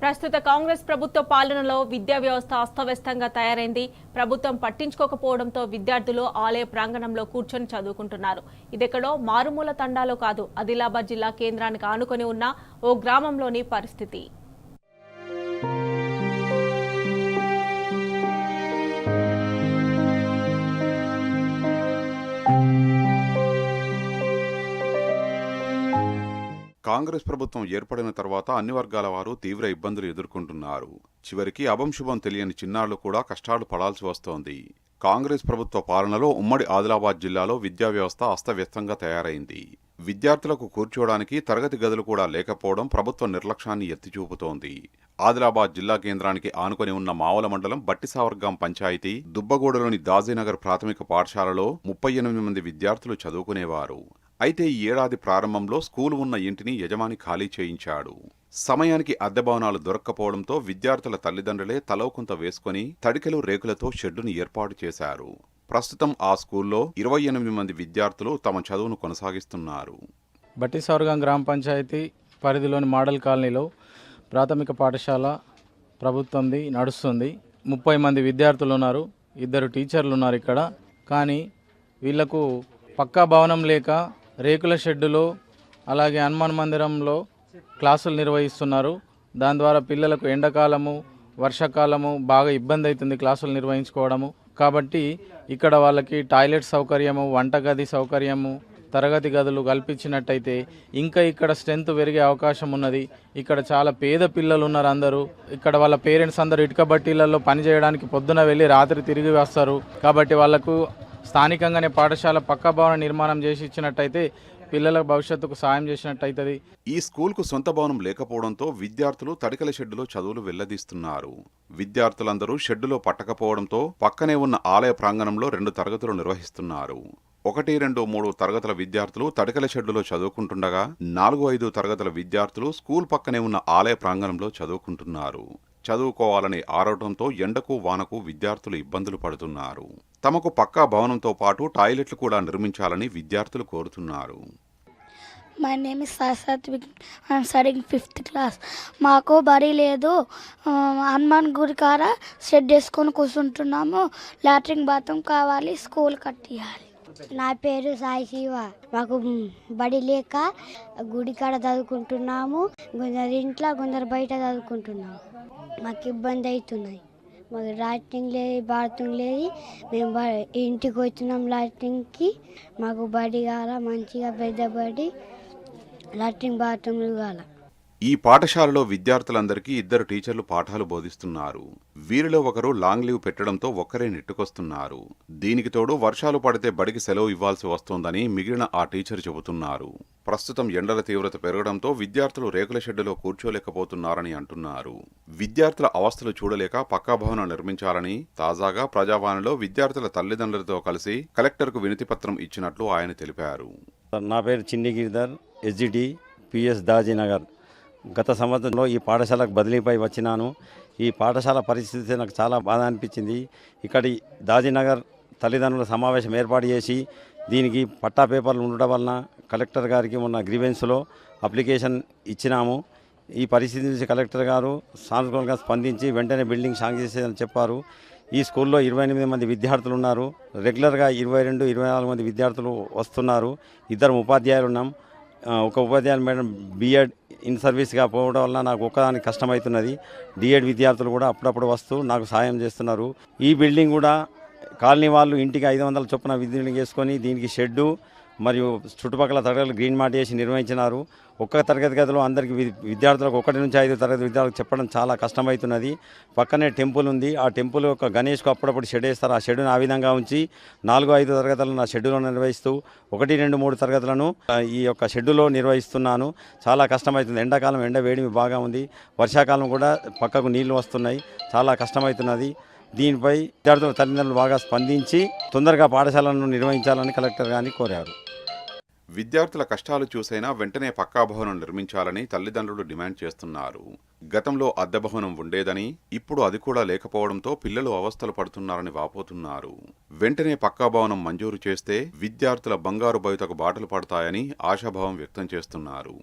ప్రస్తుత కాంగ్రెస్ ప్రభుత్వ పాలనలో విద్యా వ్యవస్థ అస్తవ్యస్తంగా తయారైంది. ప్రభుత్వం పట్టించుకోకపోవడంతో విద్యార్థులు ఆలయ ప్రాంగణంలో కూర్చొని చదువుకుంటున్నారు. ఇదెక్కడో మారుమూల తండాలో కాదు, ఆదిలాబాద్ జిల్లా కేంద్రానికి ఆనుకొని ఉన్న ఓ గ్రామంలోని పరిస్థితి. కాంగ్రెస్ ప్రభుత్వం ఏర్పడిన తర్వాత అన్ని వర్గాల వారు తీవ్ర ఇబ్బందులు ఎదుర్కొంటున్నారు. చివరికి అభంశుభం తెలియని చిన్నారులు కూడా కష్టాలు పడాల్సి వస్తోంది. కాంగ్రెస్ ప్రభుత్వ పాలనలో ఉమ్మడి ఆదిలాబాద్ జిల్లాలో విద్యా వ్యవస్థ అస్తవ్యస్తంగా తయారైంది. విద్యార్థులకు కూర్చోవడానికి తరగతి గదులు కూడా లేకపోవడం ప్రభుత్వ నిర్లక్ష్యాన్ని ఎత్తిచూపుతోంది. ఆదిలాబాద్ జిల్లా కేంద్రానికి ఆనుకొని ఉన్న మావల మండలం బట్టిసావర్గాం పంచాయతీ దుబ్బగూడలోని దాజీనగర్ ప్రాథమిక పాఠశాలలో 38 మంది విద్యార్థులు చదువుకునేవారు. అయితే ఈ ఏడాది ప్రారంభంలో స్కూలు ఉన్న ఇంటిని యజమాని ఖాళీ చేయించాడు. సమయానికి అద్దె భవనాలు దొరక్కపోవడంతో విద్యార్థుల తల్లిదండ్రులే తలోకుంత వేసుకుని తడికెలు రేకులతో షెడ్డును ఏర్పాటు చేశారు. ప్రస్తుతం ఆ స్కూల్లో 28 మంది విద్యార్థులు తమ చదువును కొనసాగిస్తున్నారు. బట్టిసావర్గాం గ్రామ పంచాయతీ పరిధిలోని మోడల్ కాలనీలో ప్రాథమిక పాఠశాల ప్రభుత్వంది నడుస్తుంది. 30 మంది విద్యార్థులు ఉన్నారు, 2 టీచర్లు ఉన్నారు ఇక్కడ. కానీ వీళ్లకు పక్కా భవనం లేక రేకుల షెడ్డులో అలాగే హనుమాన్ మందిరంలో క్లాసులు నిర్వహిస్తున్నారు. దాని ద్వారా పిల్లలకు ఎండాకాలము వర్షాకాలము బాగా ఇబ్బంది అవుతుంది క్లాసులు నిర్వహించుకోవడము. కాబట్టి ఇక్కడ వాళ్ళకి టాయిలెట్ సౌకర్యము, వంటగది సౌకర్యము, తరగతి గదులు కల్పించినట్టయితే ఇంకా ఇక్కడ స్ట్రెంత్ పెరిగే అవకాశం ఉన్నది. ఇక్కడ చాలా పేద పిల్లలు ఉన్నారు అందరూ. ఇక్కడ వాళ్ళ పేరెంట్స్ అందరూ ఇటుక బట్టీలలో పనిచేయడానికి పొద్దున వెళ్ళి రాత్రి తిరిగి వస్తారు. కాబట్టి వాళ్ళకు స్థానికంగానే పాఠశాల పక్కా భవన నిర్మాణం చేసి ఇచ్చినట్టయితే పిల్లల భవిష్యత్తుకు సాయం చేసినట్టయితది. ఈ స్కూల్కు సొంత భవనం లేకపోవడంతో విద్యార్థులు తడికల షెడ్డులో చదువులు వెళ్లదీస్తున్నారు. విద్యార్థులందరూ షెడ్డులో పట్టకపోవడంతో పక్కనే ఉన్న ఆలయ ప్రాంగణంలో 2 తరగతులు నిర్వహిస్తున్నారు. 1, 2, 3 తరగతుల విద్యార్థులు తడికల షెడ్డులో చదువుకుంటుండగా 4, 5 తరగతుల విద్యార్థులు స్కూల్ పక్కనే ఉన్న ఆలయ ప్రాంగణంలో చదువుకుంటున్నారు. చదువుకోవాలనే ఆరాటంతో ఎండకు వానకు విద్యార్థులు ఇబ్బందులు పడుతున్నారు. తమకు పక్కా భవనంతో పాటు టాయిలెట్లు కూడా నిర్మించాలని విద్యార్థులు కోరుతున్నారు. My name is Satvik. I'm studying 5th class. మాకు బడి లేదు. హనుమాన్ గుడి కాడ షెడ్ వేసుకొని కూర్చుంటున్నాము. లాట్రిన్ బాత్రూమ్ కావాలి, స్కూల్ కట్టియాలి. నా పేరు సాయి శివ. మాకు బడి లేక గుడి కాడ చదువుకుంటున్నాము. కొందరు ఇంట్లో, కొందరు బయట చదువుకుంటున్నాము. మాకు ఇబ్బంది అవుతున్నాయి. మాకు లాట్రిన్ లేదు, బాత్రూమ్ లేదు. మేము ఇంటికి వచ్చినాం లాట్రిన్కి. మాకు బడి కాల, మంచిగా పెద్ద బడి, లాట్రిన్ బాత్రూమ్లు కాల. ఈ పాఠశాలలో విద్యార్థులందరికీ 2 టీచర్లు పాఠాలు బోధిస్తున్నారు. వీరిలో ఒకరు లాంగ్ లీవ్ పెట్టడంతో ఒక్కరే నెట్టుకొస్తున్నారు. దీనికి తోడు వర్షాలు పడితే బడికి సెలవు ఇవ్వాల్సి వస్తోందని మిగిలిన ఆ టీచర్ చెబుతున్నారు. ప్రస్తుతం ఎండల తీవ్రత పెరగడంతో విద్యార్థులు రేకుల షెడ్డులో కూర్చోలేకపోతున్నారని అంటున్నారు. విద్యార్థుల అవస్థలు చూడలేక పక్కా భవనం నిర్మించాలని తాజాగా ప్రజావాణిలో విద్యార్థుల తల్లిదండ్రులతో కలిసి కలెక్టర్కు వినతిపత్రం ఇచ్చినట్లు ఆయన తెలిపారు. నా పేరు చిన్ని గిరిధర్, ఎస్జిటి పిఎస్ దాజీనగర్. గత సంవత్సరంలో ఈ పాఠశాలకు బదిలీపై వచ్చినాను. ఈ పాఠశాల పరిస్థితి నాకు చాలా బాధ అనిపించింది. ఇక్కడి దాజీనగర్ తల్లిదండ్రుల సమావేశం ఏర్పాటు చేసి దీనికి పట్టా పేపర్లు ఉండడం వలన కలెక్టర్ గారికి మొన్న గ్రీవెన్స్లో అప్లికేషన్ ఇచ్చినాము. ఈ పరిస్థితి నుంచి కలెక్టర్ గారు సానుకూలంగా స్పందించి వెంటనే బిల్డింగ్ శాంక్షన్ చేసేదని చెప్పారు. ఈ స్కూల్లో 28 మంది విద్యార్థులు ఉన్నారు. రెగ్యులర్గా 22, 24 మంది విద్యార్థులు వస్తున్నారు. 2 ఉపాధ్యాయులు ఉన్నాం. ఒక ఉపాధ్యాయులు మేడం బిఎడ్ ఇన్ సర్వీస్గా పోవడం వల్ల నాకు ఒక్కదానికి కష్టమవుతున్నది. డిఎడ్ విద్యార్థులు కూడా అప్పుడప్పుడు వస్తూ నాకు సాయం చేస్తున్నారు. ఈ బిల్డింగ్ కూడా కాలనీ వాళ్ళు ఇంటికి 500 చొప్పున బిల్డింగ్ చేసుకొని దీనికి షెడ్డు మరియు చుట్టుపక్కల తరగతులు గ్రీన్ మ్యాట్ చేసి నిర్వహించినారు. ఒక్క తరగతి గదిలో అందరికి విద్యార్థులకు 1 నుంచి 5 తరగతి విద్యార్థులకు చెప్పడం చాలా కష్టమవుతున్నది. పక్కనే టెంపుల్ ఉంది. ఆ టెంపుల్ యొక్క గణేష్కు అప్పుడప్పుడు షెడ్ వేస్తారు. ఆ షెడ్ను ఆ విధంగా ఉంచి 4, 5 తరగతులను నా షెడ్యూలో నిర్వహిస్తూ 1, 2, 3 తరగతులను ఈ యొక్క షెడ్యూలో నిర్వహిస్తున్నాను. చాలా కష్టమవుతుంది. ఎండాకాలం ఎండ వేడిమి బాగా ఉంది. వర్షాకాలం కూడా పక్కకు నీళ్లు వస్తున్నాయి. చాలా కష్టమవుతున్నది. దీనిపై విద్యార్థుల తల్లిదండ్రులు బాగా స్పందించి తొందరగా పాఠశాలను నిర్వహించాలని కలెక్టర్ గారిని కోరారు. విద్యార్థుల కష్టాలు చూసైనా వెంటనే పక్కా భవనం నిర్మించాలని తల్లిదండ్రులు డిమాండ్ చేస్తున్నారు. గతంలో అద్దె భవనం ఉండేదని, ఇప్పుడు అది కూడా లేకపోవడంతో పిల్లలు అవస్థలు పడుతున్నారని వాపోతున్నారు. వెంటనే పక్కా భవనం మంజూరు చేస్తే విద్యార్థుల బంగారు భవితకు బాటలు పడతాయని ఆశాభావం వ్యక్తం చేస్తున్నారు.